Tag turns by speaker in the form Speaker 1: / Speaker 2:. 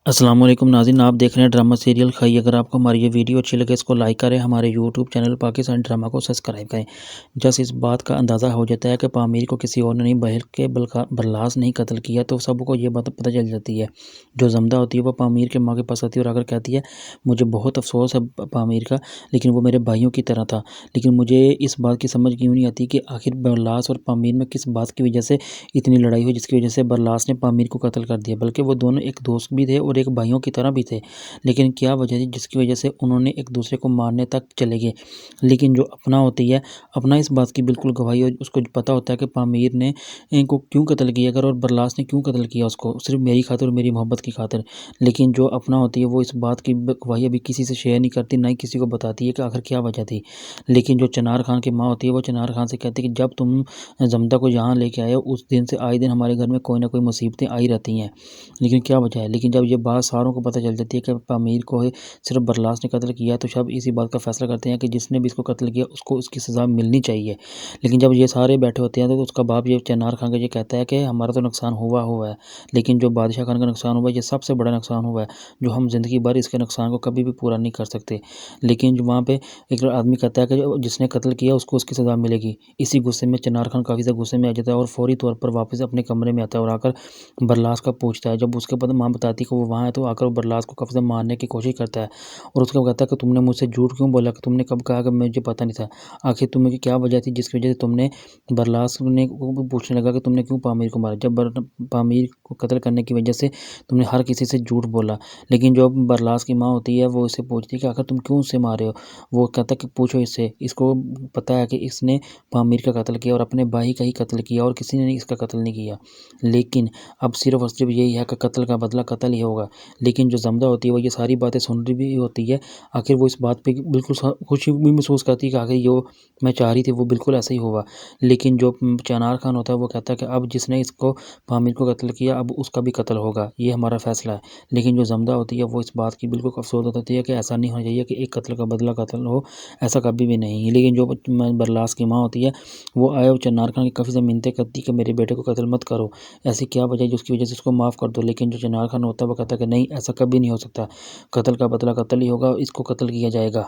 Speaker 1: السلام علیکم ناظرین، آپ دیکھ رہے ہیں ڈرامہ سیریل خائی۔ اگر آپ کو ہماری یہ ویڈیو اچھی لگے اس کو لائک کریں، ہمارے یوٹیوب چینل پاکستان ڈرامہ کو سبسکرائب کریں۔ جس اس بات کا اندازہ ہو جاتا ہے کہ پامیر کو کسی اور نے نہیں بلکہ برلاس نہیں قتل کیا تو سب کو یہ بات پتہ چل جاتی ہے۔ جو زمدہ ہوتی ہے وہ پامیر کے ماں کے پاس آتی ہے اور آ کر کہتی ہے مجھے بہت افسوس ہے پامیر کا، لیکن وہ میرے بھائیوں کی طرح تھا۔ لیکن مجھے اس بات کی سمجھ کیوں نہیں آتی کہ آخر برلاس اور پامیر میں کس بات کی وجہ سے اتنی لڑائی ہوئی جس کی وجہ سے برلاس نے پامیر کو قتل کر دیا، بلکہ وہ دونوں ایک دوست بھی تھے اور ایک بھائیوں کی طرح بھی تھے۔ لیکن کیا وجہ تھی جس کی وجہ سے انہوں نے ایک دوسرے کو مارنے تک چلے گئے؟ لیکن جو اپنا ہوتی ہے، اپنا اس بات کی بالکل گواہی اور اس کو پتہ ہوتا ہے کہ پامیر نے ان کو کیوں قتل کیا اور برلاس نے کیوں قتل کیا اس کو، صرف میری خاطر اور میری محبت کی خاطر۔ لیکن جو اپنا ہوتی ہے وہ اس بات کی گواہی ابھی کسی سے شیئر نہیں کرتی، نہ ہی کسی کو بتاتی ہے کہ آخر کیا وجہ تھی۔ لیکن جو چنار خان کی ماں ہوتی ہے وہ چنار خان سے کہتی ہے کہ جب تم زمدہ کو یہاں لے کے آئے ہو اس دن سے آئے دن ہمارے گھر میں کوئی نہ کوئی مصیبتیں آئی رہتی ہیں، لیکن کیا وجہ ہے؟ لیکن جب یہ بات ساروں کو پتہ چل جاتی ہے کہ پامیر کو صرف برلاس نے قتل کیا تو سب اسی بات کا فیصلہ کرتے ہیں کہ جس نے بھی اس کو قتل کیا اس کو اس کی سزا ملنی چاہیے۔ لیکن جب یہ سارے بیٹھے ہوتے ہیں تو اس کا باپ یہ چنار خان کا یہ کہتا ہے کہ ہمارا تو نقصان ہوا ہے، لیکن جو بادشاہ خان کا نقصان ہوا ہے یہ سب سے بڑا نقصان ہوا ہے، جو ہم زندگی بھر اس کے نقصان کو کبھی بھی پورا نہیں کر سکتے۔ لیکن وہاں پہ ایک آدمی کہتا ہے کہ جس نے قتل کیا اس کو اس کی سزا ملے گی۔ اسی غصے میں چنار خان کافی زیادہ غصے میں آ جاتا ہے اور فوری طور پر واپس اپنے کمرے میں آتا ہے اور آ کر برلاس کا پوچھتا ہے۔ جب اس کے بعد ماں بتاتی ہے کہ وہ وہاں ہے تو آ کر برلاس کو کافی زیادہ مارنے کی کوشش کرتا ہے اور اس کو کہتا ہے کہ تم نے مجھ سے جھوٹ کیوں بولا، کہ تم نے کب کہا کہ مجھے پتہ نہیں تھا، آخر تمہیں کیا وجہ تھی جس کی وجہ سے تم نے برلاس نے پوچھنے لگا کہ تم نے کیوں پامیر کو مارا، جب پامیر کو قتل کرنے کی وجہ سے تم نے ہر کسی سے جھوٹ بولا۔ لیکن جو برلاس کی ماں ہوتی ہے وہ اسے پوچھتی ہے کہ آخر تم کیوں اسے مارے ہو، وہ کہتا ہے کہ پوچھو اس سے، اس کو پتہ ہے کہ اس نے پامیر کا قتل کیا اور اپنے بھائی کا ہی قتل کیا اور کسی نے اس کا قتل نہیں کیا۔ لیکن اب صرف اور صرف یہی ہے کہ قتل کا بدلہ قتل ہی ہوگا۔ لیکن جو زمدہ ہوتی ہے وہ یہ ساری باتیں سن رہی بھی ہوتی ہے، آخر وہ اس بات پہ بالکل خوشی بھی محسوس کرتی ہے کہ آخر جو میں چاہ رہی تھی وہ بالکل ایسا ہی ہوا۔ لیکن جو چنار خان ہوتا ہے وہ کہتا ہے کہ اب جس نے اس کو پامیر کو قتل کیا اب اس کا بھی قتل ہوگا، یہ ہمارا فیصلہ ہے۔ لیکن جو زمدہ ہوتی ہے وہ اس بات کی بالکل افسوس ہوتی ہے کہ ایسا نہیں ہونا چاہیے کہ ایک قتل کا بدلہ قتل ہو، ایسا کبھی بھی نہیں۔ لیکن جو برلاس کی ماں ہوتی ہے وہ آئے اور چنار خان کی کافی زیادہ منتیں کرتی ہے کہ میرے بیٹے کو قتل مت کرو، ایسی کیا وجہ ہے جس کی وجہ سے اس کو معاف کر دو۔ لیکن جو چنار خان ہوتا ہے وہ کہتا ہے کہ نہیں، ایسا کبھی نہیں ہو سکتا، قتل کا بدلہ قتل ہی ہوگا، اس کو قتل کیا جائے گا۔